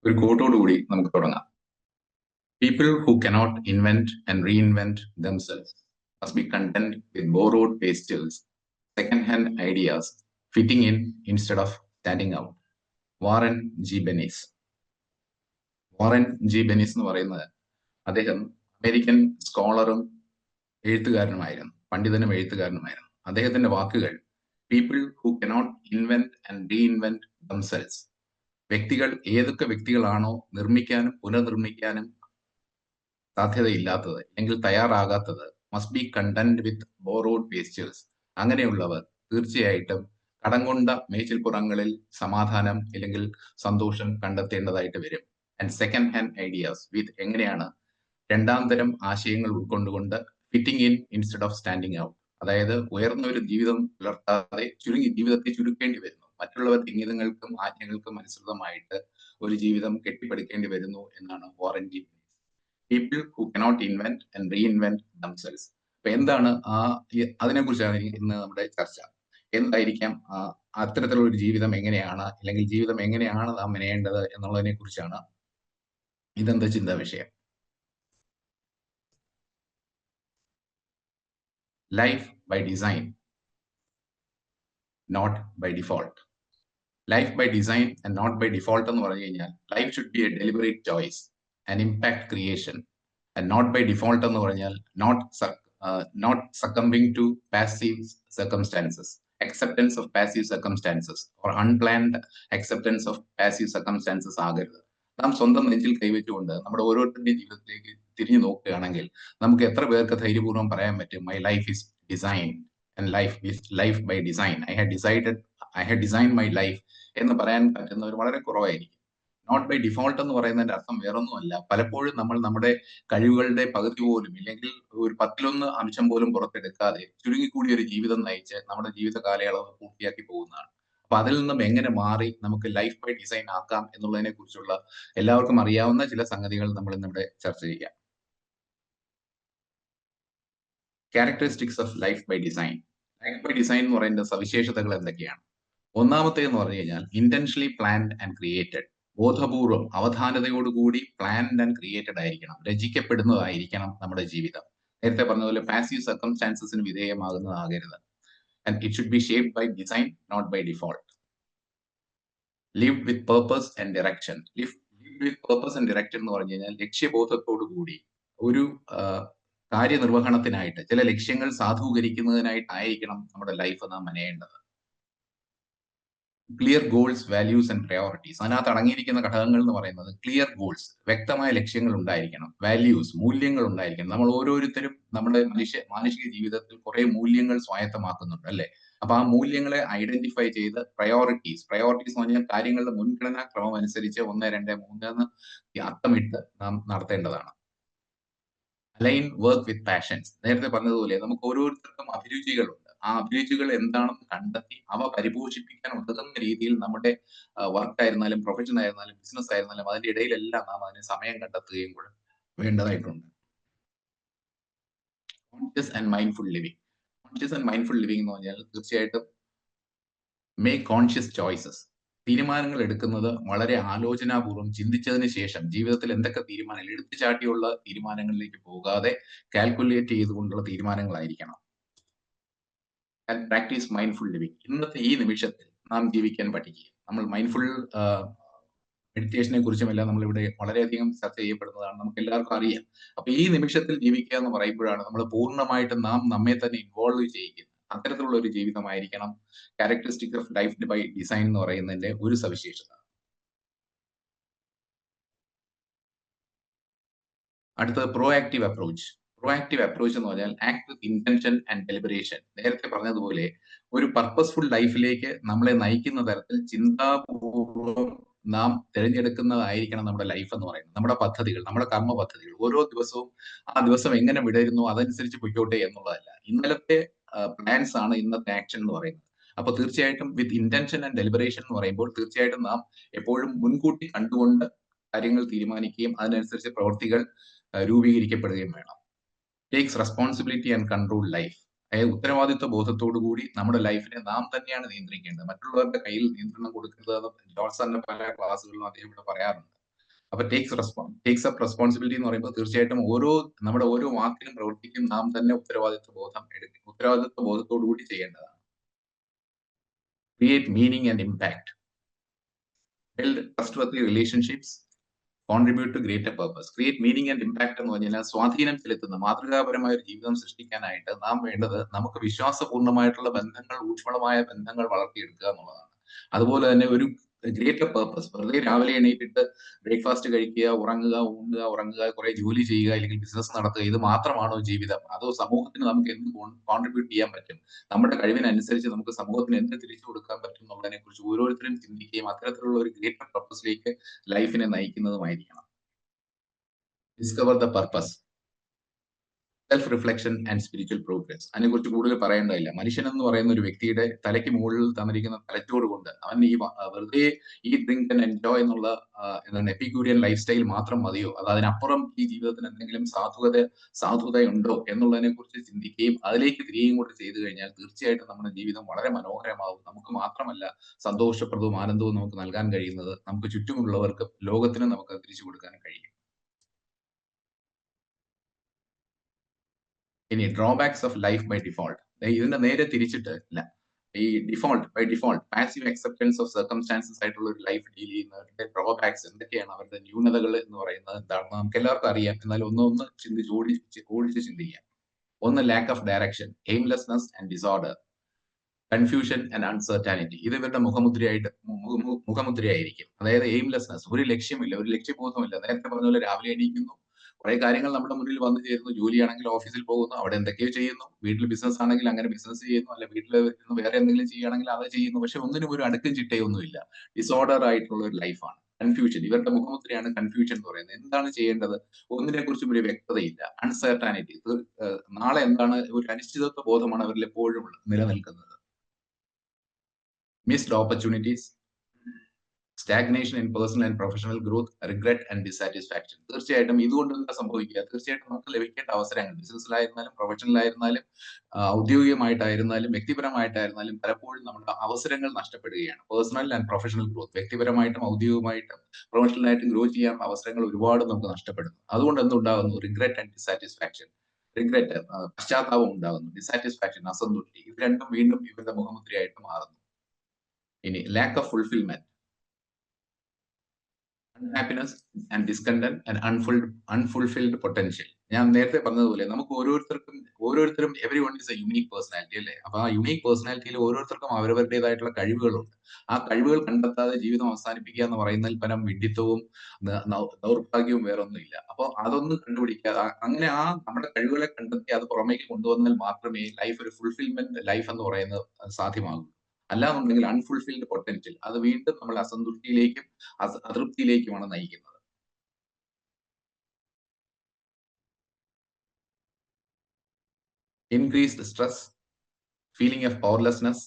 ഒരു കോട്ടോടുകൂടി നമുക്ക് തുടങ്ങാം. People who cannot invent and reinvent themselves must be content with borrowed pastels, second-hand ideas, fitting in instead of standing out. Warren G Bennis. Warren G Bennis എന്ന് പറയുന്നത് അദ്ദേഹം American സ്കോളറും എഴുത്തുകാരനുമായിരുന്നു, പണ്ഡിതനും എഴുത്തുകാരനുമായിരുന്നു. അദ്ദേഹത്തിന്റെ വാക്കുകൾ people who cannot invent and reinvent themselves, വ്യക്തികൾ ഏതൊക്കെ വ്യക്തികളാണോ നിർമ്മിക്കാനും പുനർനിർമ്മിക്കാനും സാധ്യതയില്ലാത്തത് അല്ലെങ്കിൽ തയ്യാറാകാത്തത്, must be content with borrowed pastures, അങ്ങനെയുള്ളവർ തീർച്ചയായിട്ടും കടം കൊണ്ട മേച്ചിൽപ്പുറങ്ങളിൽ സമാധാനം അല്ലെങ്കിൽ സന്തോഷം കണ്ടെത്തേണ്ടതായിട്ട് വരും. ആൻഡ് സെക്കൻഡ് ഹാൻഡ് ഐഡിയാസ് വിത്ത്, എങ്ങനെയാണ് രണ്ടാം തരം ആശയങ്ങൾ ഉൾക്കൊണ്ടുകൊണ്ട് fitting in instead of standing out, അതായത് ഉയർന്ന ഒരു ജീവിതം പുലർത്താതെ ജീവിതത്തെ ചുരുക്കേണ്ടി വരുന്നു, മറ്റുള്ളവരുടെ ഇംഗിതങ്ങൾക്കും ആജ്ഞകൾക്കും അനുസൃതമായിട്ട് ഒരു ജീവിതം കെട്ടിപ്പടുക്കേണ്ടി വരുന്നു എന്നാണ് Warren G Bennis. People who cannot invent and reinvent themselves. അപ്പൊ എന്താണ് അതിനെക്കുറിച്ചാണ് ഇന്ന് നമ്മുടെ ചർച്ച. എന്തായിരിക്കാം അത്തരത്തിലുള്ള ഒരു ജീവിതം എങ്ങനെയാണ്, അല്ലെങ്കിൽ ജീവിതം എങ്ങനെയാണ് നാം മെനയേണ്ടത് എന്നുള്ളതിനെ കുറിച്ചാണ് ഇതെന്താ ചിന്താ വിഷയം. Life by design, not by default. Life by design and not by default എന്ന് പറഞ്ഞു കഴിഞ്ഞാൽ life should be a deliberate choice and impact creation. And not by default എന്ന് പറഞ്ഞാൽ not succumbing to passive circumstances, acceptance of passive circumstances or unplanned acceptance of passive circumstances ആകരുത്. നാം സ്വന്തം നെഞ്ചിൽ കൈവച്ചുകൊണ്ട് നമ്മുടെ ഓരോരുത്തരുടെയും ജീവിതത്തിലേക്ക് തിരിഞ്ഞു നോക്കുകയാണെങ്കിൽ നമുക്ക് എത്ര പേർക്ക് ധൈര്യപൂർവ്വം പറയാൻ പറ്റും, my life is design and life by design, I had designed my life എന്ന് പറയാൻ പറ്റുന്നവർ വളരെ കുറവായിരിക്കും. നോട്ട് ബൈ ഡിഫോൾട്ട് എന്ന് പറയുന്നതിന്റെ അർത്ഥം വേറൊന്നുമല്ല, പലപ്പോഴും നമ്മൾ നമ്മുടെ കഴിവുകളുടെ പകുതി പോലും ഇല്ലെങ്കിൽ ഒരു 10-1 അംശം പോലും പുറത്തെടുക്കാതെ ചുരുങ്ങിക്കൂടിയ ഒരു ജീവിതം നയിച്ച് നമ്മുടെ ജീവിത കാലയളവ് പൂർത്തിയാക്കി പോകുന്നതാണ്. അപ്പൊ അതിൽ നിന്നും എങ്ങനെ മാറി നമുക്ക് ലൈഫ് ബൈ ഡിസൈൻ ആക്കാം എന്നുള്ളതിനെ കുറിച്ചുള്ള എല്ലാവർക്കും അറിയാവുന്ന ചില സംഗതികൾ നമ്മൾ ഇന്നിവിടെ ചർച്ച ചെയ്യാം. Characteristics of life by design. Life by design എന്ന് പറയുന്ന സവിശേഷതകൾ എന്തൊക്കെയാണ്? ഒന്നാമത്തേന്ന് പറഞ്ഞു കഴിഞ്ഞാൽ ഇന്റൻഷനലി പ്ലാൻഡ് ആൻഡ് ക്രിയേറ്റഡ്. ബോധപൂർവം അവധാനതയോടുകൂടി പ്ലാൻഡ് ആൻഡ് ക്രിയേറ്റഡ് ആയിരിക്കണം, രചിക്കപ്പെടുന്നതായിരിക്കണം നമ്മുടെ ജീവിതം. നേരത്തെ പറഞ്ഞതുപോലെ പാസീവ് സർക്കംസ്റ്റാൻസസിന് വിധേയമാകുന്നതാകരുത്. And it should be shaped by design, not by default. Lived with purpose and direction. Lived with purpose and direction എന്ന് പറഞ്ഞു കഴിഞ്ഞാൽ ലക്ഷ്യബോധത്തോടു കൂടി ഒരു കാര്യനിർവഹണത്തിനായിട്ട്, ചില ലക്ഷ്യങ്ങൾ സാധൂകരിക്കുന്നതിനായിട്ടായിരിക്കണം നമ്മുടെ ലൈഫ് നാം മെനയേണ്ടത്. Clear goals, values and priorities. അതിനകത്ത് അടങ്ങിയിരിക്കുന്ന ഘടകങ്ങൾ എന്ന് പറയുന്നത് ക്ലിയർ ഗോൾസ്, വ്യക്തമായ ലക്ഷ്യങ്ങൾ ഉണ്ടായിരിക്കണം. വാല്യൂസ്, മൂല്യങ്ങൾ ഉണ്ടായിരിക്കണം. നമ്മൾ ഓരോരുത്തരും നമ്മുടെ മാനുഷിക ജീവിതത്തിൽ കുറെ മൂല്യങ്ങൾ സ്വായത്തമാക്കുന്നുണ്ട്, അല്ലെ? അപ്പൊ ആ മൂല്യങ്ങളെ ഐഡന്റിഫൈ ചെയ്ത് പ്രയോറിറ്റീസ് എന്ന് പറഞ്ഞാൽ കാര്യങ്ങളുടെ മുൻഗണനാ ക്രമം അനുസരിച്ച് 1, 2, 3 എന്ന് അർത്ഥമിട്ട് നാം നടത്തേണ്ടതാണ്. Align work with passions. നേരത്തെ പറഞ്ഞതുപോലെ നമുക്ക് ഓരോരുത്തർക്കും അഭിരുചികളുണ്ട്. ആ അഭിരുചികൾ എന്താണെന്ന് കണ്ടെത്തി അവ പരിപോഷിപ്പിക്കാൻ ഉതകുന്ന രീതിയിൽ നമ്മുടെ വർക്ക് ആയിരുന്നാലും പ്രൊഫഷൻ ആയിരുന്നാലും ബിസിനസ് ആയിരുന്നാലും അതിന്റെ ഇടയിലെല്ലാം നാം അതിന് സമയം കണ്ടെത്തുകയും കൂടെ വേണ്ടതായിട്ടുണ്ട്. Conscious and mindful living. Conscious and mindful living എന്ന് പറഞ്ഞാൽ തീർച്ചയായിട്ടും മേക്ക് കോൺഷ്യസ് ചോയ്സസ്. തീരുമാനങ്ങൾ എടുക്കുന്നത് വളരെ ആലോചനാപൂർവ്വം ചിന്തിച്ചതിന് ശേഷം, ജീവിതത്തിൽ എന്തൊക്കെ തീരുമാനങ്ങൾ, എടുത്തുചാട്ടിയുള്ള തീരുമാനങ്ങളിലേക്ക് പോകാതെ കാൽക്കുലേറ്റ് ചെയ്തുകൊണ്ടുള്ള തീരുമാനങ്ങളായിരിക്കണം. And practice mindful living. ഇന്നത്തെ ഈ നിമിഷത്തിൽ നാം ജീവിക്കാൻ പഠിക്കുക. നമ്മൾ മൈൻഡ്ഫുൾ മെഡിറ്റേഷനെ കുറിച്ചുമെല്ലാം നമ്മളിവിടെ വളരെയധികം ചർച്ച ചെയ്യപ്പെടുന്നതാണ്, നമുക്ക് എല്ലാവർക്കും അറിയാം. അപ്പൊ ഈ നിമിഷത്തിൽ ജീവിക്കുക എന്ന് പറയുമ്പോഴാണ് നമ്മൾ പൂർണ്ണമായിട്ടും നാം നമ്മെ തന്നെ ഇൻവോൾവ് ചെയ്യുന്നത്. അത്തരത്തിലുള്ള ഒരു ജീവിതമായിരിക്കണം characteristic of life by design എന്ന് പറയുന്നതിന്റെ ഒരു സവിശേഷത. അടുത്തത് പ്രോആക്റ്റീവ് അപ്രോച്ച്. പ്രോആക്റ്റീവ് അപ്രോച്ച് എന്ന് പറഞ്ഞാൽ act with intention and deliberation. നേരത്തെ പറഞ്ഞതുപോലെ ഒരു പർപ്പസ്ഫുൾ ലൈഫിലേക്ക് നമ്മളെ നയിക്കുന്ന തരത്തിൽ ചിന്താപൂർവ്വം നാം തിരഞ്ഞെടുക്കുന്നതായിരിക്കണം നമ്മുടെ ലൈഫ് എന്ന് പറയുന്നത്. നമ്മുടെ പദ്ധതികൾ, നമ്മുടെ കർമ്മ പദ്ധതികൾ ഓരോ ദിവസവും ആ ദിവസം എങ്ങനെ വിടരുന്നു അതനുസരിച്ച് പൊയ്ക്കോട്ടെ എന്നുള്ളതല്ല. ഇന്നലത്തെ പ്ലാൻസ് ആണ് ഇന്നത്തെ ആക്ഷൻ എന്ന് പറയുന്നത്. അപ്പൊ തീർച്ചയായിട്ടും വിത്ത് ഇന്റൻഷൻ ആൻഡ് ഡെലിബറേഷൻ എന്ന് പറയുമ്പോൾ തീർച്ചയായിട്ടും നാം എപ്പോഴും മുൻകൂട്ടി കണ്ടുകൊണ്ട് കാര്യങ്ങൾ തീരുമാനിക്കുകയും അതിനനുസരിച്ച് പ്രവൃത്തികൾ രൂപീകരിക്കപ്പെടുകയും വേണം. Takes responsibility and control life. അതായത് ഉത്തരവാദിത്വ ബോധത്തോടു കൂടി നമ്മുടെ ലൈഫിനെ നാം തന്നെയാണ് നിയന്ത്രിക്കേണ്ടത്, മറ്റുള്ളവരുടെ കയ്യിൽ നിയന്ത്രണം കൊടുക്കരുത്. ജോൺസന്റെ പല ക്ലാസ്സുകളിലും അദ്ദേഹം ഇവിടെ പറയാറുണ്ട്. അപ്പൊ ടേക്സ് അപ്പ് റെസ്പോൺസിബിലിറ്റി എന്ന് പറയുമ്പോൾ തീർച്ചയായിട്ടും നമ്മുടെ ഓരോ വാക്കിനും പ്രവൃത്തിക്കും നാം തന്നെ ഉത്തരവാദിത്വ ബോധത്തോടു കൂടി ചെയ്യേണ്ടതാണ്. Create meaning and impact, build trustworthy relationships, contribute to greater purpose. Create meaning and impact എന്ന് പറഞ്ഞാൽ സ്വാധീനം ചെലുത്തുന്ന മാതൃകാപരമായ ഒരു ജീവിതം സൃഷ്ടിക്കാനായിട്ട് നാം വേണ്ടത് നമുക്ക് വിശ്വാസപൂർണ്ണമായിട്ടുള്ള ബന്ധങ്ങൾ, ഊഷ്മളമായ ബന്ധങ്ങൾ വളർത്തിയെടുക്കുക എന്നുള്ളതാണ്. അതുപോലെ തന്നെ ഒരു ഗ്രേറ്റർ പർപ്പസ്. വെറുതെ രാവിലെ എണീറ്റിട്ട് ബ്രേക്ക്ഫാസ്റ്റ് കഴിക്കുക, ഉറങ്ങുക, കുറെ ജോലി ചെയ്യുക, അല്ലെങ്കിൽ ബിസിനസ് നടത്തുക, ഇത് മാത്രമാണോ ജീവിതം? അതോ സമൂഹത്തിന് നമുക്ക് എന്ത് കോൺട്രിബ്യൂട്ട് ചെയ്യാൻ പറ്റും, നമ്മുടെ കഴിവിനനുസരിച്ച് നമുക്ക് സമൂഹത്തിന് എന്ത് തിരിച്ചു കൊടുക്കാൻ പറ്റും എന്നുള്ളതിനെ കുറിച്ച് ഓരോരുത്തരും ചിന്തിക്കുകയും അത്തരത്തിലുള്ള ഒരു ഗ്രേറ്റർ പർപ്പസിലേക്ക് ലൈഫിനെ നയിക്കുന്നതുമായിരിക്കണം. Discover the purpose, self reflection and spiritual progress. അതിനെക്കുറിച്ച് കൂടുതൽ പറയേണ്ടതില്ല. മനുഷ്യൻ എന്ന് പറയുന്ന ഒരു വ്യക്തിയുടെ തലയ്ക്ക് മുകളിൽ തന്നിരിക്കുന്ന തലച്ചോറ് കൊണ്ട് അവൻ വെറുതെ ഈ ഡ്രിങ്ക് ആൻഡ് എൻജോയ് എന്നുള്ള എന്താണ് എപ്പിക്യൂരിയൻ ലൈഫ് സ്റ്റൈൽ മാത്രം മതിയോ, അത് അതിനപ്പുറം ഈ ജീവിതത്തിന് എന്തെങ്കിലും സാധുതയുണ്ടോ എന്നുള്ളതിനെ കുറിച്ച് ചിന്തിക്കുകയും അതിലേക്ക് തിരികെയും കൂടെ ചെയ്തു കഴിഞ്ഞാൽ തീർച്ചയായിട്ടും നമ്മുടെ ജീവിതം വളരെ മനോഹരമാവും. നമുക്ക് മാത്രമല്ല സന്തോഷപ്രദവും ആനന്ദവും നമുക്ക് നൽകാൻ കഴിയുന്നത്, നമുക്ക് ചുറ്റുമുള്ളവർക്ക്, ലോകത്തിന് നമുക്ക് തിരിച്ചു കൊടുക്കാൻ കഴിയും. ഇനി drawbacks of life by default. ഇതിന്റെ നേരെ തിരിച്ചിട്ട് ഈ by default passive acceptance of circumstances ആയിട്ടുള്ള ഒരു ലൈഫ് ഡീൽ ചെയ്യുന്നവരുടെ ഡ്രോബാക്സ് എന്തൊക്കെയാണ്, അവരുടെ ന്യൂനതകൾ എന്ന് പറയുന്നത് എന്താണെന്ന് നമുക്ക് എല്ലാവർക്കും അറിയാം. എന്നാൽ ഒന്ന് ഓടിച്ച് ചിന്തിക്കാം. ഒന്ന്, lack of direction, aimlessness and disorder, confusion and uncertainty. ഇത് ഇവരുടെ മുഖമുദ്രയായിരിക്കും. അതായത് എയിംലെസ്നെസ്, ഒരു ലക്ഷ്യമില്ല, ഒരു ലക്ഷ്യബോധമില്ല. നേരത്തെ പറഞ്ഞ പോലെ രാവിലെ എണീക്കുന്നു, കുറെ കാര്യങ്ങൾ നമ്മുടെ മുന്നിൽ വന്നു ചേരുന്നു. ജോലിയാണെങ്കിൽ ഓഫീസിൽ പോകുന്നു, അവിടെ എന്തൊക്കെയോ ചെയ്യുന്നു. വീട്ടിൽ ബിസിനസ് ആണെങ്കിൽ അങ്ങനെ ബിസിനസ് ചെയ്യുന്നു, അല്ല വീട്ടിൽ വേറെ എന്തെങ്കിലും ചെയ്യുകയാണെങ്കിൽ അത് ചെയ്യുന്നു. പക്ഷെ ഒന്നിനും ഒരു അടുക്കും ചിട്ടയൊന്നുമില്ല. ഡിസോർഡർ ആയിട്ടുള്ള ഒരു ലൈഫാണ്. കൺഫ്യൂഷൻ, ഇവരുടെ മുഖമുദ്രയാണ് കൺഫ്യൂഷൻ എന്ന് പറയുന്നത്. എന്താണ് ചെയ്യേണ്ടത്, ഒന്നിനെ കുറിച്ചും ഒരു വ്യക്തതയില്ല. അൺസർട്ടാനിറ്റി, നാളെ എന്താണ്, ഒരു അനിശ്ചിതത്വ ബോധമാണ് അവരിൽ എപ്പോഴും നിലനിൽക്കുന്നത്. Missed opportunities, stagnation in personal and professional growth, regret and dissatisfaction. തീർച്ചയായിട്ടും ഇതുകൊണ്ട് എന്താ സംഭവിക്കുക, തീർച്ചയായിട്ടും നമുക്ക് ലഭിക്കേണ്ട അവസരങ്ങൾ ബിസിനസ്സിലായിരുന്നാലും പ്രൊഫഷണലായിരുന്നാലും ഔദ്യോഗികമായിട്ടായിരുന്നാലും വ്യക്തിപരമായിട്ടായിരുന്നാലും പലപ്പോഴും നമ്മുടെ അവസരങ്ങൾ നഷ്ടപ്പെടുകയാണ്. പേഴ്സണൽ ആൻഡ് പ്രൊഫഷണൽ ഗ്രോത്ത്, വ്യക്തിപരമായിട്ടും ഔദ്യോഗികമായിട്ടും പ്രൊഫഷണലായിട്ടും ഗ്രോ ചെയ്യാനുള്ള അവസരങ്ങൾ ഒരുപാട് നമുക്ക് നഷ്ടപ്പെടുന്നു. അതുകൊണ്ട് എന്തുണ്ടാകുന്നു, റിഗ്രറ്റ് ആൻഡ് ഡിസാറ്റിസ്ഫാക്ഷൻ. റിഗ്രറ്റ്, പശ്ചാത്താപം ഉണ്ടാകുന്നു. ഡിസാറ്റിസ്ഫാക്ഷൻ, അസന്തുഷ്ടി. ഇത് രണ്ടും വീണ്ടും ഇവരുടെ മുഖമുദ്രയായിട്ട് മാറുന്നു. ഇനി lack of fulfilment, unhappiness and discontent and unfulfilled potential. ഞാൻ നേരത്തെ പറഞ്ഞതുപോലെ നമുക്ക് ഓരോരുത്തരും everyone is a unique personality അല്ലേ. അപ്പൊ ആ യുണീക് പേഴ്സണാലിറ്റിയിൽ ഓരോരുത്തർക്കും അവരവരുടേതായിട്ടുള്ള കഴിവുകളുണ്ട്. ആ കഴിവുകൾ കണ്ടെത്താതെ ജീവിതം അവസാനിപ്പിക്കുക എന്ന് പറയുന്നതിൽ പരം വിഡ്ഢിത്തവും ദൗർഭാഗ്യവും വേറൊന്നുമില്ല. അപ്പൊ അതൊന്നും കണ്ടുപിടിക്കാതെ അങ്ങനെ നമ്മുടെ കഴിവുകളെ കണ്ടെത്തി അത് പുറമേക്ക് കൊണ്ടുവന്നാൽ മാത്രമേ ലൈഫ് ഒരു ഫുൾഫിൽമെന്റ് ലൈഫ് എന്ന് പറയുന്നത് സാധ്യമാകൂ. അല്ലാന്നുണ്ടെങ്കിൽ അൺഫുൾഫിൽഡ് പൊട്ടൻഷ്യൽ, അത് വീണ്ടും നമ്മൾ അസന്തുഷ്ടിയിലേക്കും അതൃപ്തിയിലേക്കുമാണ് നയിക്കുന്നത്. Increased stress, feeling of powerlessness,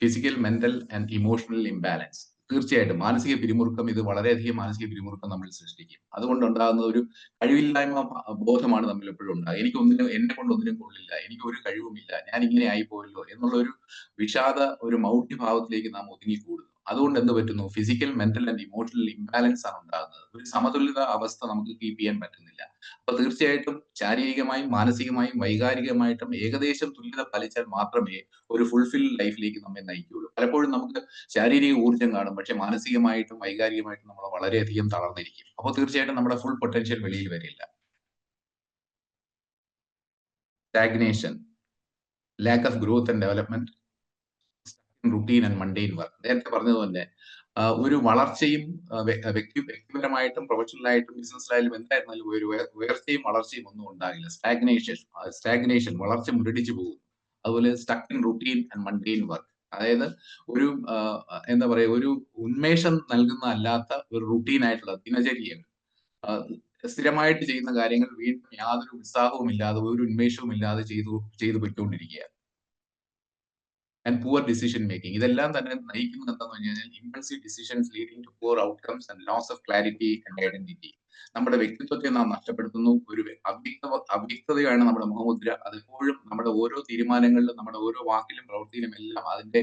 physical, mental and emotional imbalance. തീർച്ചയായിട്ടും മാനസിക പിരിമുറുക്കം, ഇത് വളരെയധികം മാനസിക പിരിമുറുക്കം നമ്മൾ സൃഷ്ടിക്കും. അതുകൊണ്ടുണ്ടാകുന്ന ഒരു കഴിവില്ലായ്മ ബോധമാണ് നമ്മൾ എപ്പോഴും ഉണ്ടാകുക. എന്നെ കൊണ്ട് ഒന്നിനും കൊള്ളില്ല, എനിക്ക് ഒരു കഴിവുമില്ല, ഞാൻ ഇങ്ങനെ ആയിപ്പോയല്ലോ എന്നുള്ള ഒരു മൗഢ്യഭാവത്തിലേക്ക് നാം ഒതുങ്ങിക്കൂടുന്നു. അതുകൊണ്ട് എന്ത് പറ്റുന്നു, physical, mental and emotional imbalance ആണ് ഉണ്ടാകുന്നത്. ഒരു സമതുലിത അവസ്ഥ നമുക്ക് കീപ്പ് ചെയ്യാൻ പറ്റുന്നില്ല. അപ്പൊ തീർച്ചയായിട്ടും ശാരീരികമായും മാനസികമായും വൈകാരികമായിട്ടും ഏകദേശം തുല്യത പാലിച്ചാൽ മാത്രമേ ഒരു ഫുൾഫിൽ ലൈഫിലേക്ക് നമ്മെ നയിക്കുകയുള്ളൂ. പലപ്പോഴും നമുക്ക് ശാരീരിക ഊർജ്ജം കാണും, പക്ഷെ മാനസികമായിട്ടും വൈകാരികമായിട്ടും നമ്മൾ വളരെയധികം തളർന്നിരിക്കും. അപ്പോൾ തീർച്ചയായിട്ടും നമ്മുടെ ഫുൾ പൊട്ടൻഷ്യൽ വെളിയിൽ വരില്ല. Stagnation, lack of growth and development, routine and mundane work. നേരത്തെ പറഞ്ഞതുപോലെ ഒരു വളർച്ചയും വ്യക്തിപരമായിട്ടും പ്രൊഫഷണലായിട്ടും ബിസിനസ്സിലായാലും എന്തായിരുന്നാലും ഒരു ഉയർച്ചയും വളർച്ചയും ഒന്നും ഉണ്ടാകില്ല. സ്റ്റാഗ്നേഷൻ, വളർച്ച മുരടിച്ചു പോകും. അതുപോലെ stuck in routine and mundane work, അതായത് ഒരു എന്താ പറയുക, ഒരു ഉന്മേഷം നൽകുന്ന അല്ലാത്ത ഒരു റുട്ടീൻ ആയിട്ടുള്ള ദിനചര്യകൾ, സ്ഥിരമായിട്ട് ചെയ്യുന്ന കാര്യങ്ങൾ വീണ്ടും യാതൊരു ഉത്സാഹവും ഇല്ലാതെ ഒരു ഉന്മേഷവും ഇല്ലാതെ ചെയ്തു പോയിക്കൊണ്ടിരിക്കുക. And poor decision making. ഇതെല്ലാം തന്നെ നയിക്കുന്നത് എന്താണെന്ന് പറഞ്ഞു കഴിഞ്ഞാൽ impulsive decisions leading to poor outcomes and loss of clarity and identity. നമ്മുടെ വ്യക്തിത്വത്തെ നാം നഷ്ടപ്പെടുത്തുന്നു. ഒരു അവ്യക്തതയാണ് നമ്മുടെ മുഖമുദ്ര. അതെപ്പോഴും നമ്മുടെ ഓരോ തീരുമാനങ്ങളിലും, നമ്മുടെ ഓരോ വാക്കിലും പ്രവൃത്തിയിലും എല്ലാം അതിന്റെ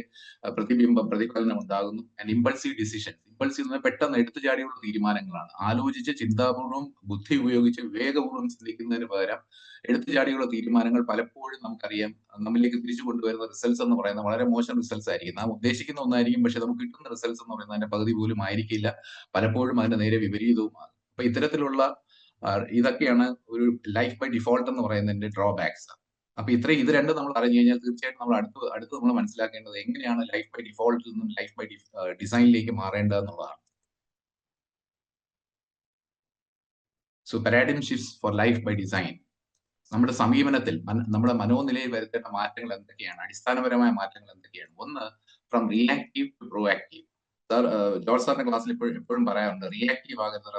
പ്രതിബിംബം, പ്രതിഫലനം ഉണ്ടാകുന്നു. ആൻഡ് ഇമ്പൾസീവ് ഡിസിഷൻസ്, ഇമ്പൾസീവ് എന്ന് പറഞ്ഞാൽ പെട്ടെന്ന് എടുത്തുചാടിയുള്ള തീരുമാനങ്ങളാണ്. ആലോചിച്ച് ചിന്താപൂർവ്വം ബുദ്ധി ഉപയോഗിച്ച് വിവേകപൂർവ്വം ചിന്തിക്കുന്നതിന് പകരം എടുത്തുചാടിയുള്ള തീരുമാനങ്ങൾ പലപ്പോഴും നമുക്കറിയാം നമ്മിലേക്ക് തിരിച്ചു കൊണ്ടുവരുന്ന റിസൾട്ട്സ് എന്ന് പറയുന്നത് വളരെ മോശം റിസൾട്ട്സ് ആയിരിക്കും. നാം ഉദ്ദേശിക്കുന്ന ഒന്നായിരിക്കും, പക്ഷെ നമുക്ക് കിട്ടുന്ന റിസൾട്ട്സ് എന്ന് പറയുന്നത് അതിന്റെ പകുതി പോലും ആയിരിക്കില്ല. പലപ്പോഴും അതിന്റെ നേരെ വിപരീതവുമാണ്. അപ്പൊ ഇത്തരത്തിലുള്ള ഇതൊക്കെയാണ് ഒരു ലൈഫ് ബൈ ഡിഫോൾട്ട് എന്ന് പറയുന്നതിന്റെ ഡ്രോബാക്സ്. അപ്പൊ ഇത് രണ്ടും നമ്മൾ അറിഞ്ഞു കഴിഞ്ഞാൽ തീർച്ചയായിട്ടും നമ്മൾ അടുത്ത് നമ്മൾ മനസ്സിലാക്കേണ്ടത് എങ്ങനെയാണ് ലൈഫ് ബൈ ഡിഫോൾട്ടിൽ നിന്നും ലൈഫ് ബൈ ഡിസൈനിലേക്ക് മാറേണ്ടത് എന്നുള്ളതാണ്. So paradigm shifts for life by design. നമ്മുടെ സമീപനത്തിൽ നമ്മുടെ മനോനിലയിൽ വരുത്തേണ്ട മാറ്റങ്ങൾ എന്തൊക്കെയാണ്? അടിസ്ഥാനപരമായ മാറ്റങ്ങൾ എന്തൊക്കെയാണ്? ഒന്ന്, from reactive to proactive. Sir, George സാറിന്റെ ക്ലാസ്സിൽ എപ്പോഴും പറയാറുണ്ട്, റിയാക്റ്റീവ് ആകരുത്,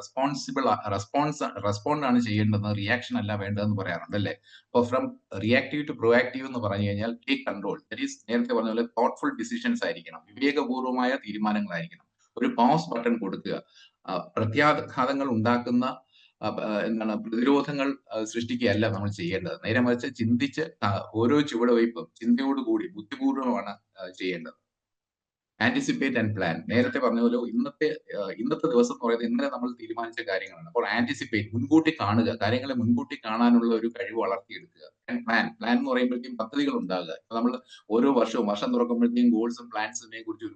റെസ്പോണ്ട് ആണ് ചെയ്യേണ്ടത്, റിയാക്ഷൻ അല്ല വേണ്ടതെന്ന് പറയാറുണ്ട് അല്ലേ? അപ്പോൾ ഫ്രം റിയാക്റ്റീവ് ടു പ്രോആക്റ്റീവ് എന്ന് പറഞ്ഞു കഴിഞ്ഞാൽ ടേക്ക് കൺട്രോൾ. ദാറ്റ് ഈസ് നേരത്തെ പറഞ്ഞ പോലെ തോട്ട്ഫുൾ ഡിസിഷൻസ് ആയിരിക്കണം, വിവേകപൂർവമായ തീരുമാനങ്ങളായിരിക്കണം. ഒരു പൗസ് ബട്ടൺ കൊടുക്കുക. പ്രത്യാഘാതങ്ങൾ ഉണ്ടാക്കുന്ന എന്താണ് പ്രതിരോധങ്ങൾ സൃഷ്ടിക്കുകയല്ല നമ്മൾ ചെയ്യേണ്ടത്. നേരെ മറിച്ച് ചിന്തിച്ച് ഓരോ ചുവടുവയ്പും ചിന്തയോടുകൂടി ബുദ്ധിപൂർവ്വമാണ് ചെയ്യേണ്ടത്. Anticipate and plan. നേരത്തെ പറഞ്ഞ പോലെ ഇന്നത്തെ ദിവസം എന്ന് പറയുന്നത് ഇന്നലെ നമ്മൾ തീരുമാനിച്ച കാര്യങ്ങളാണ്. അപ്പോൾ ആന്റിസിപ്പേറ്റ്, മുൻകൂട്ടി കാണുക, കാര്യങ്ങളെ മുൻകൂട്ടി കാണാനുള്ള ഒരു കഴിവ് വളർത്തിയെടുക്കുക. ആൻഡ് പ്ലാൻ എന്ന് പറയുമ്പോഴത്തേക്കും പദ്ധതികൾ ഉണ്ടാകുക. ഇപ്പൊ നമ്മൾ ഓരോ വർഷം തുറക്കുമ്പോഴത്തേക്കും ഗോൾസും പ്ലാൻസിനെ കുറിച്ച്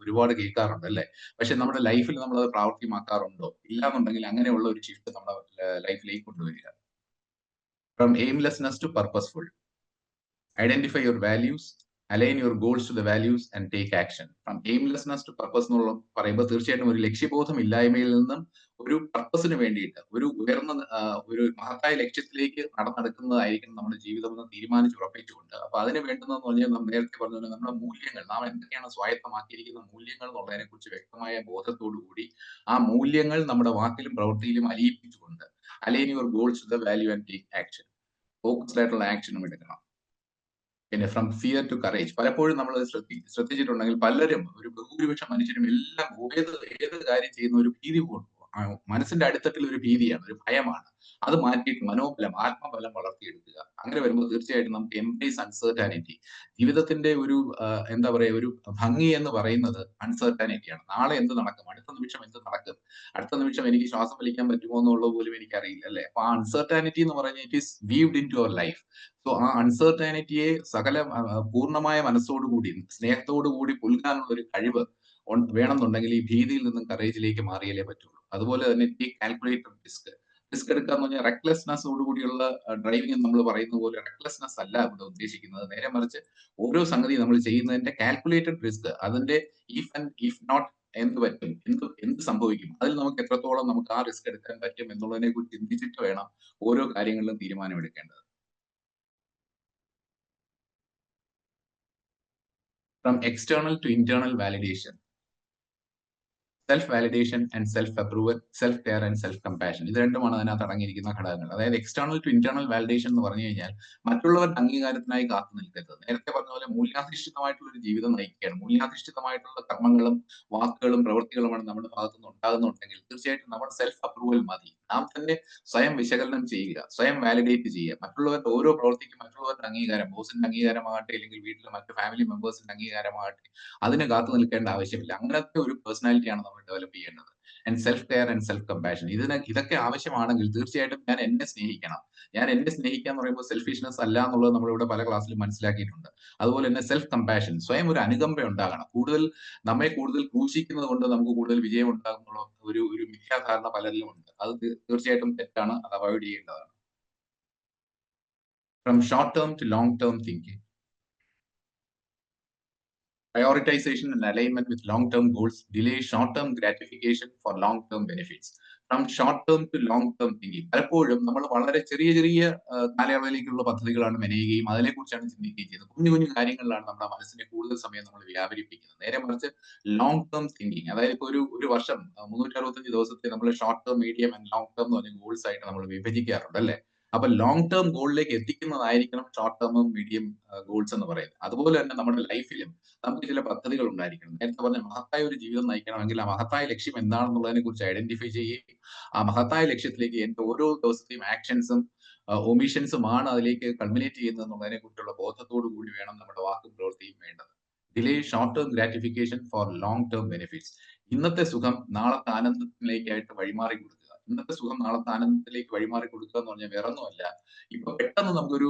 ഒരുപാട് കേൾക്കാറുണ്ട് അല്ലേ? പക്ഷെ നമ്മുടെ ലൈഫിൽ നമ്മൾ അത് പ്രാവർത്തികമാക്കാറുണ്ടോ? ഇല്ലാന്നുണ്ടെങ്കിൽ അങ്ങനെയുള്ള ഒരു ഷിഫ്റ്റ് നമ്മുടെ ലൈഫിലേക്ക് കൊണ്ടുവരിക. From aimlessness to purposeful. Identify your values, align your goals to the values and take action. From aimlessness to purpose എന്നുള്ള പറയുമ്പോൾ തീർച്ചയായിട്ടും ഒരു ലക്ഷ്യബോധം ഇല്ലായ്മയിൽ നിന്നും ഒരു പർപ്പസിന് വേണ്ടിയിട്ട് ഒരു ഉയർന്ന ഒരു മഹത്തായ ലക്ഷ്യത്തിലേക്ക് നടന്നെടുക്കുന്നതായിരിക്കും നമ്മുടെ ജീവിതം എന്ന് തീരുമാനിച്ച് ഉറപ്പിച്ചുകൊണ്ട്, അപ്പൊ അതിന് വേണ്ടുന്നതെന്ന് പറഞ്ഞാൽ നാം നേരത്തെ പറഞ്ഞ പോലെ നമ്മുടെ മൂല്യങ്ങൾ, നാം എന്തൊക്കെയാണ് സ്വായത്തമാക്കിയിരിക്കുന്ന മൂല്യങ്ങൾ എന്നുള്ളതിനെ കുറിച്ച് വ്യക്തമായ ബോധത്തോടു കൂടി ആ മൂല്യങ്ങൾ നമ്മുടെ വാക്കിലും പ്രവൃത്തിയിലും അലിയിപ്പിച്ചുകൊണ്ട് align your goals to the value and take action. Focused ആയിട്ടുള്ള ആക്ഷനും എടുക്കണം. പിന്നെ ഫ്രം ഫിയർ ടു കറേജ്. പലപ്പോഴും നമ്മൾ ശ്രദ്ധിച്ചിട്ടുണ്ടെങ്കിൽ പലരും, ഒരു ബഹുഭൂരിപക്ഷം മനുഷ്യരും എല്ലാം ഏത് കാര്യം ചെയ്യുന്ന ഒരു ഭീതി, മനസ്സിന്റെ അടിത്തട്ടിൽ ഒരു ഭീതിയാണ്, ഒരു ഭയമാണ്. അത് മാറ്റിയിട്ട് മനോബലം, ആത്മബലം വളർത്തിയെടുക്കുക. അങ്ങനെ വരുമ്പോൾ തീർച്ചയായിട്ടും നമുക്ക് എംബ്രേസ് അൺസർട്ടാനിറ്റി. ജീവിതത്തിന്റെ ഒരു എന്താ പറയുക, ഒരു ഭംഗി എന്ന് പറയുന്നത് അൺസർട്ടാനിറ്റിയാണ്. നാളെ എന്ത് നടക്കും, അടുത്ത നിമിഷം എന്ത് നടക്കും, അടുത്ത നിമിഷം എനിക്ക് ശ്വാസം വലിക്കാൻ പറ്റുമോ എന്നുള്ളത് പോലും എനിക്കറിയില്ല അല്ലെ? അപ്പൊ ആ അൺസർട്ടാനിറ്റി എന്ന് പറഞ്ഞാൽ it is weaved into our life. So ആ അൺസർട്ടാനിറ്റിയെ പൂർണ്ണമായ മനസ്സോടുകൂടി, സ്നേഹത്തോടുകൂടി പുൽകാനുള്ള ഒരു കഴിവ് വേണമെന്നുണ്ടെങ്കിൽ ഈ ഭീതിയിൽ നിന്നും കറേജിലേക്ക് മാറിയാലേ പറ്റുള്ളൂ. അതുപോലെ തന്നെ ടേക്ക് കാൽക്കുലേറ്റഡ് റിസ്ക് എടുക്കുക എന്ന് പറഞ്ഞാൽ റെക്ലെസ്നെസ്സോടുകൂടിയുള്ള ഡ്രൈവിംഗ് എന്ന് നമ്മൾ പറയുന്ന പോലെ റെക്ലെസ്നെസ് അല്ല ഇവിടെ ഉദ്ദേശിക്കുന്നത്. നേരെ മറിച്ച് ഓരോ സംഗതി നമ്മൾ ചെയ്യുന്നതിന്റെ കാൽക്കുലേറ്റഡ് റിസ്ക്, അതിന്റെ ഇഫ് ആൻഡ് ഇഫ് നോട്ട്, എന്ത് പറ്റും, എന്ത് സംഭവിക്കും, അതിൽ നമുക്ക് എത്രത്തോളം നമുക്ക് ആ റിസ്ക് എടുക്കാൻ പറ്റും എന്നുള്ളതിനെ കുറിച്ച് ചിന്തിച്ചിട്ട് വേണം ഓരോ കാര്യങ്ങളിലും തീരുമാനമെടുക്കേണ്ടത്. From external to internal validation. Self validation and self approval, self care and self compassion. ഇത് രണ്ടുമാണ് അതിനകത്ത് അടങ്ങിയിരിക്കുന്ന ഘടകങ്ങൾ. അതായത് എക്സ്റ്റേണൽ ടു ഇന്റേണൽ വാലിഡേഷൻ എന്ന് പറഞ്ഞു കഴിഞ്ഞാൽ മറ്റുള്ളവരുടെ അംഗീകാരത്തിനായി കാത്തു നിൽക്കരുത്. നേരത്തെ പറഞ്ഞ പോലെ മൂല്യാധിഷ്ഠിതമായിട്ടുള്ള ഒരു ജീവിതം നയിക്കുകയാണ്. മൂല്യാധിഷ്ഠിതമായിട്ടുള്ള കർമ്മങ്ങളും വാക്കുകളും പ്രവൃത്തികളുമാണ് നമ്മുടെ ഭാഗത്തു നിന്ന് ഉണ്ടാകുന്നുണ്ടെങ്കിൽ തീർച്ചയായിട്ടും നമ്മുടെ സെൽഫ് അപ്രൂവൽ മതി. നാം തന്നെ സ്വയം വിശകലനം ചെയ്യുക, സ്വയം വാലിഡേറ്റ് ചെയ്യുക. മറ്റുള്ളവരുടെ ഓരോ പ്രവൃത്തിക്കും മറ്റുള്ളവരുടെ അംഗീകാരം, ബോസിന്റെ അംഗീകാരമാകട്ടെ, അല്ലെങ്കിൽ വീട്ടിലെ മറ്റു ഫാമിലി മെമ്പേഴ്സിന്റെ അംഗീകാരമാകട്ടെ, അതിന് കാത്തു നിൽക്കേണ്ട ആവശ്യമില്ല. അങ്ങനത്തെ ഒരു പേഴ്സണാലിറ്റിയാണ് നമ്മൾ ഡെവലപ്പ് ചെയ്യേണ്ടത്. And self care and self compassion. ഇതൊക്കെ ആവശ്യമാണെങ്കിൽ തീർച്ചയായിട്ടും ഞാൻ എന്നെ സ്നേഹിക്കണം. ഞാൻ എന്നെ സ്നേഹിക്കുക എന്ന് പറയുമ്പോൾ സെൽഫിഷ്നെസ് അല്ല എന്നുള്ളത് നമ്മളിവിടെ പല ക്ലാസ്സിലും മനസ്സിലാക്കിയിട്ടുണ്ട്. അതുപോലെ തന്നെ സെൽഫ് കമ്പാഷൻ, സ്വയം ഒരു അനുകമ്പ ഉണ്ടാകണം. നമ്മെ കൂടുതൽ ക്രൂശിക്കുന്നത് കൊണ്ട് നമുക്ക് കൂടുതൽ വിജയം ഉണ്ടാകുന്നുള്ള ഒരു മിഥ്യാധാരണ പലരിലും ഉണ്ട്. അത് തീർച്ചയായിട്ടും തെറ്റാണ്. അത് അവോയ്ഡ് ചെയ്യേണ്ടതാണ്. From short term two long term thinking. Prioritization and alignment with long-term goals delay short-term gratification for long-term benefits. From short-term to long-term thinking. പലപ്പോഴും നമ്മൾ വളരെ ചെറിയ കാലയളവിലേക്കുള്ള പദ്ധതികളാണ് മെനയുകയും അതിനെക്കുറിച്ചാണ് ചിന്തിക്കുകയും ചെയ്യുന്നത്. കുഞ്ഞു കുഞ്ഞു കാര്യങ്ങളിലാണ് നമ്മുടെ മനസ്സിനെ കൂടുതൽ സമയം നമ്മൾ വ്യാപരിപ്പിക്കുന്നത്. നേരെ മറിച്ച് ലോങ് ടേം തിങ്കിങ്, അതായത് ഇപ്പൊ ഒരു വർഷം 365 ദിവസത്തെ നമ്മൾ short term, medium and long term എന്ന് പറഞ്ഞ ഗോൾസ് ആയിട്ട് നമ്മൾ വിഭജിക്കാറുണ്ട് അല്ലെ? അപ്പൊ ലോങ് ടേം ഗോളിലേക്ക് എത്തിക്കുന്നതായിരിക്കണം ഷോർട്ട് ടേമും മീഡിയം ഗോൾസ് എന്ന് പറയുന്നത്. അതുപോലെ തന്നെ നമ്മുടെ ലൈഫിലും നമുക്ക് ചില പദ്ധതികൾ ഉണ്ടായിരിക്കണം. നേരത്തെ പറഞ്ഞ മഹത്തായ ഒരു ജീവിതം നയിക്കണമെങ്കിൽ ആ മഹത്തായ ലക്ഷ്യം എന്താണെന്നുള്ളതിനെ കുറിച്ച് ഐഡന്റിഫൈ ചെയ്യുകയും ആ മഹത്തായ ലക്ഷ്യത്തിലേക്ക് എന്റെ ഓരോ ദിവസത്തെയും ആക്ഷൻസും ഒമിഷൻസുമാണ് അതിലേക്ക് കൾമിനേറ്റ് ചെയ്യുന്നത് എന്നുള്ളതിനെ കുറിച്ചുള്ള ബോധത്തോടു കൂടി വേണം നമ്മുടെ വാക്കും പ്രവൃത്തിയും വേണ്ടത്. Delay short term gratification for long term benefits. ഇന്നത്തെ സുഖം നാളത്തെ ആനന്ദത്തിലേക്കായിട്ട് വഴിമാറി കൊടുക്കുക. ഇന്നത്തെ സുഖം നാളത്തെ ആനന്ദത്തിലേക്ക് വഴിമാറി കൊടുക്കുക എന്ന് പറഞ്ഞാൽ വേറെ ഒന്നുമല്ല. ഇപ്പൊ പെട്ടെന്ന് നമുക്കൊരു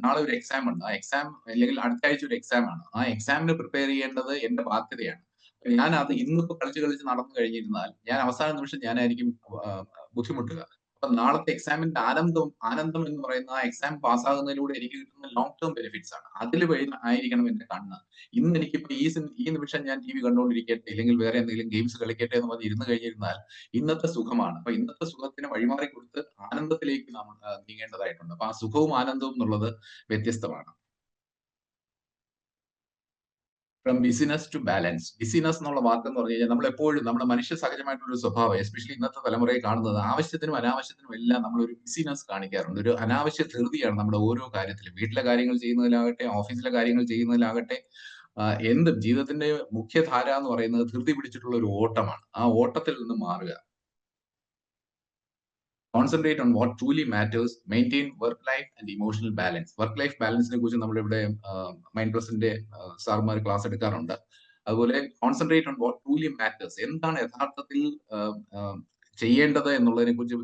നാളെ ഒരു എക്സാം ഉണ്ട്. ആ എക്സാം അല്ലെങ്കിൽ അടുത്ത ആഴ്ച ഒരു എക്സാം ആണ്. ആ എക്സാമിന് പ്രിപ്പയർ ചെയ്യേണ്ടത് എന്റെ ബാധ്യതയാണ്. ഞാൻ അത് ഇന്നിപ്പോ കളിച്ച് നടന്നു കഴിഞ്ഞിരുന്നാൽ ഞാൻ അവസാന നിമിഷം ഞാനായിരിക്കും ബുദ്ധിമുട്ടുക. അപ്പൊ നാളത്തെ എക്സാമിന്റെ ആനന്ദം എന്ന് പറയുന്ന ആ എക്സാം പാസ്സാകുന്നതിലൂടെ എനിക്ക് കിട്ടുന്ന ലോങ് ടേം ബെനിഫിറ്റ്സ് ആണ്. അതിൽ ആയിരിക്കണം എന്റെ കണ്ണ്. ഇന്ന് എനിക്കിപ്പോ ഈ നിമിഷം ഞാൻ ടി വി കണ്ടുകൊണ്ടിരിക്കട്ടെ, അല്ലെങ്കിൽ വേറെ എന്തെങ്കിലും ഗെയിംസ് കളിക്കട്ടെ എന്ന് പറഞ്ഞ് ഇരുന്ന് കഴിഞ്ഞിരുന്നാൽ ഇന്നത്തെ സുഖമാണ്. അപ്പൊ ഇന്നത്തെ സുഖത്തിന് വഴിമാറി കൊടുത്ത് ആനന്ദത്തിലേക്ക് നമ്മൾ നീങ്ങേണ്ടതായിട്ടുണ്ട്. അപ്പൊ ആ സുഖവും ആനന്ദവും എന്നുള്ളത് വ്യത്യസ്തമാണ്. From business to balance. Business എന്നുള്ള വാക്കെന്ന് പറഞ്ഞു കഴിഞ്ഞാൽ നമ്മൾ എപ്പോഴും നമ്മുടെ മനുഷ്യ സഹജമായിട്ടുള്ള ഒരു സ്വഭാവം, എസ്പെഷ്യലി ഇന്നത്തെ തലമുറയെ കാണുന്നത് ആവശ്യത്തിനും അനാവശ്യത്തിനും എല്ലാം നമ്മളൊരു ബിസിനസ് കാണിക്കാറുണ്ട്. ഒരു അനാവശ്യ ധൃതിയാണ് നമ്മുടെ ഓരോ കാര്യത്തിലും. വീട്ടിലെ കാര്യങ്ങൾ ചെയ്യുന്നതിലാകട്ടെ, ഓഫീസിലെ കാര്യങ്ങൾ ചെയ്യുന്നതിലാകട്ടെ, എന്തും ജീവിതത്തിന്റെ മുഖ്യധാര എന്ന് പറയുന്നത് ധൃതി പിടിച്ചിട്ടുള്ള ഒരു ഓട്ടമാണ്. ആ ഓട്ടത്തിൽ നിന്ന് മാറുക. Concentrate on what truly matters, maintain work life and emotional balance. Work life ബാലൻസിനെ കുറിച്ച് നമ്മളിവിടെ മൈൻഡ് പ്ലസിന്റെ സാർമാർ ക്ലാസ് എടുക്കാറുണ്ട്. അതുപോലെ concentrate on what truly matters, എന്താണ് യഥാർത്ഥത്തിൽ ചെയ്യേണ്ടത് എന്നുള്ളതിനെ കുറിച്ച്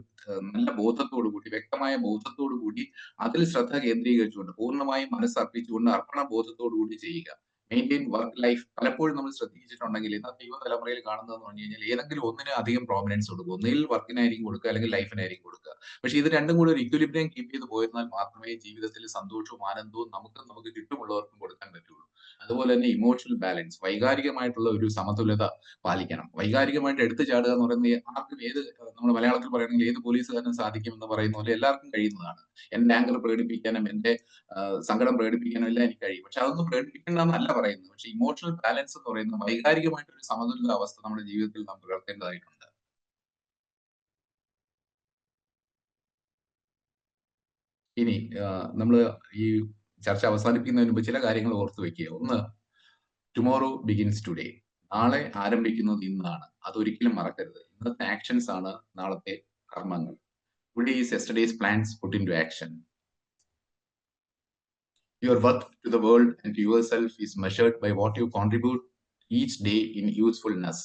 നല്ല ബോധത്തോടു കൂടി, വ്യക്തമായ ബോധത്തോടു കൂടി അതിൽ ശ്രദ്ധ കേന്ദ്രീകരിച്ചുകൊണ്ട് പൂർണ്ണമായും മനസ്സർപ്പിച്ചുകൊണ്ട് അർപ്പണ ബോധത്തോടു കൂടി ചെയ്യുക. Maintain work life. പലപ്പോഴും നമ്മൾ ശ്രദ്ധിച്ചിട്ടുണ്ടെങ്കിൽ ഇന്നത്തെ യുവതലമുറയിൽ കാണുന്നതെന്ന് പറഞ്ഞു കഴിഞ്ഞാൽ ഏതെങ്കിലും ഒന്നിന് അധികം പ്രോമിനൻസ് കൊടുക്കും. ഒന്നിൽ വർക്കിനായിരിക്കും കൊടുക്കുക, അല്ലെങ്കിൽ ലൈഫിനായിരിക്കും കൊടുക്കുക. പക്ഷെ ഇത് രണ്ടും കൂടി ഒരു ഇക്വിലിബ്രിയം കീപ്പ് ചെയ്ത് പോയിരുന്നാൽ മാത്രമേ ജീവിതത്തിൽ സന്തോഷവും ആനന്ദവും നമുക്ക് ചുറ്റുമുള്ളവർക്കും കൊടുക്കാൻ പറ്റുള്ളൂ. അതുപോലെ തന്നെ ഇമോഷണൽ ബാലൻസ്, വൈകാരികമായിട്ടുള്ള ഒരു സമതുലത പാലിക്കണം. വൈകാരികമായിട്ട് എടുത്തു ചാടുക എന്ന് പറയുന്നത് ആർക്കും നമ്മുടെ മലയാളത്തിൽ പറയുകയാണെങ്കിൽ ഏത് പോലീസുകാരനും സാധിക്കും എന്ന് പറയുന്ന പോലെ എല്ലാവർക്കും കഴിയുന്നതാണ്. എന്റെ ആങ്കർ പ്രകടിപ്പിക്കാനും എന്റെ സങ്കടം പ്രകടിപ്പിക്കാനും എല്ലാം എനിക്ക് കഴിയും. പക്ഷെ അതൊന്നും പ്രകടിപ്പിക്കണ്ടെന്നല്ല പറയുന്നത്. പക്ഷെ ഇമോഷണൽ ബാലൻസ് എന്ന് പറയുന്ന വൈകാരികമായിട്ടൊരു സമതുലിത അവസ്ഥ നമ്മുടെ ജീവിതത്തിൽ നാം പുലർത്തേണ്ടതായിട്ടുണ്ട്. ഇനി നമ്മള് ഈ ചർച്ച അവസാനിപ്പിക്കുന്നതിന് മുമ്പ് ചില കാര്യങ്ങൾ ഓർത്തു വെക്കുക. ഒന്ന്, ടുമോറോ ബിഗിൻസ് ടുഡേ. നാളെ ആരംഭിക്കുന്നത് ഇന്നാണ്. അതൊരിക്കലും മറക്കരുത്. ഇന്നത്തെ ആക്ഷൻസ് ആണ് നാളത്തെ കർമ്മങ്ങൾ. Today is yesterday's plans put into action. Your worth to the world and to yourself is measured by what you contribute each day in usefulness.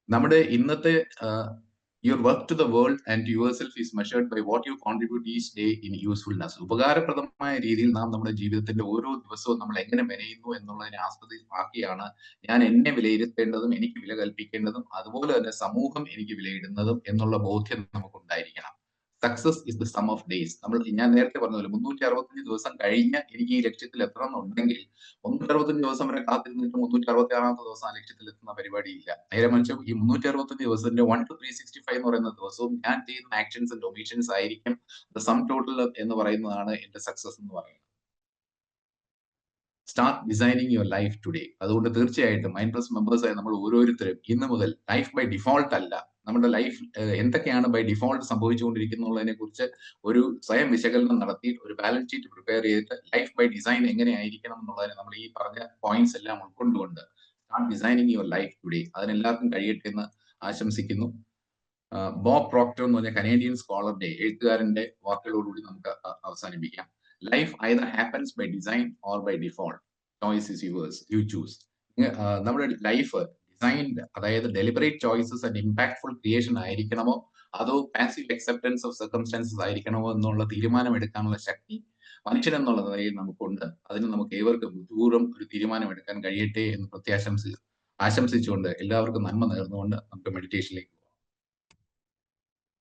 നമ്മുടെ ഇന്നത്തെ your work to the world and to yourself is measured by what you contribute each day in usefulness. ഉപകാരപ്രദമായ രീതിയിൽ നാം നമ്മുടെ ജീവിതത്തിന്റെ ഓരോ ദിവസവും നമ്മൾ എങ്ങനെ മെനയുന്നു എന്നുള്ളതിനെ ആസ്പദമാക്കിയാണ് ഞാൻ എന്നെ വിലയിരുത്തേണ്ടതും എനിക്ക് വില കൽപ്പിക്കേണ്ടതും അതുപോലെ തന്നെ സമൂഹം എനിക്ക് വിലയിടുന്നതും എന്നുള്ള ബോധ്യം നമുക്കുണ്ടായിരിക്കണം. Success is the sum of days. ഞാൻ നേരത്തെ പറഞ്ഞല്ലോ, 365 ദിവസം കഴിഞ്ഞ് എനിക്ക് ഈ ലക്ഷ്യത്തിൽ എത്തണം എന്നുണ്ടെങ്കിൽ 365 ദിവസം വരെ കാത്തിരുന്നിട്ട് 366 ദിവസം ആ ലക്ഷ്യത്തിൽ എത്തുന്ന പരിപാടിയില്ല. നേരെ മറിച്ച് ഈ 365 ദിവസത്തിന്റെ 1 to 365 എന്ന് പറയുന്ന ദിവസവും ഞാൻ ചെയ്യുന്ന ആക്ഷൻസ് ആൻഡ് ഒമിഷൻസ് ആയിരിക്കും ദ സം ടോട്ടൽ എന്ന് പറയുന്നതാണ് എന്റെ സക്സസ് എന്ന് പറയുന്നത്. Start designing your life today. അതുകൊണ്ട് തീർച്ചയായിട്ടും മൈൻഡ് പ്ലസ് മെമ്പേഴ്സായി നമ്മൾ ഓരോരുത്തരും ഇന്ന് മുതൽ ലൈഫ് ബൈ ഡിഫോൾട്ട് അല്ല, നമ്മുടെ ലൈഫ് എന്തൊക്കെയാണ് ബൈ ഡിഫോൾട്ട് സംഭവിച്ചുകൊണ്ടിരിക്കുന്നതിനെ കുറിച്ച് ഒരു സ്വയം വിശകലനം നടത്തി ഒരു ബാലൻസ് ഷീറ്റ് പ്രിപ്പയർ ചെയ്തിട്ട് ലൈഫ് ബൈ ഡിസൈൻ എങ്ങനെ ആയിരിക്കണം എന്നുള്ളതിനെ നമ്മൾ ഈ പറഞ്ഞ പോയിന്റ്സ് എല്ലാം ഉൾക്കൊണ്ടുകൊണ്ട് start designing your life today. അതിനെല്ലാവർക്കും കഴിയട്ടെ എന്ന് ആശംസിക്കുന്നു. ബോബ് പ്രോക്ടർ എന്ന് പറഞ്ഞ കനേഡിയൻ സ്കോളറുടെ എഴുത്തുകാരന്റെ വാക്കുകളോടുകൂടി നമുക്ക് അവസാനിപ്പിക്കാം. Life either happens by design or by default. Choice is yours, you choose. നമ്മുടെ ലൈഫ് ഡിസൈൻഡ്, അതായത് deliberate choices and impactful creation ആയിരിക്കണമോ അതോ പാസീവ് അക്സെപ്റ്റൻസ് ഓഫ് സർക്കംസ്റ്റാൻസസ് ആയിരിക്കണമോ എന്നുള്ള തീരുമാനം എടുക്കാനുള്ള ശക്തി മനുഷ്യൻ എന്നുള്ള നിലയിൽ നമുക്കുണ്ട്. അതിന് നമുക്ക് ഏവർക്കും ബുദ്ധിപൂർവ്വം ഒരു തീരുമാനം എടുക്കാൻ കഴിയട്ടെ എന്ന് ആശംസിച്ചുകൊണ്ട് എല്ലാവർക്കും നന്മ നേർന്നുകൊണ്ട് നമുക്ക് മെഡിറ്റേഷനിലേക്ക്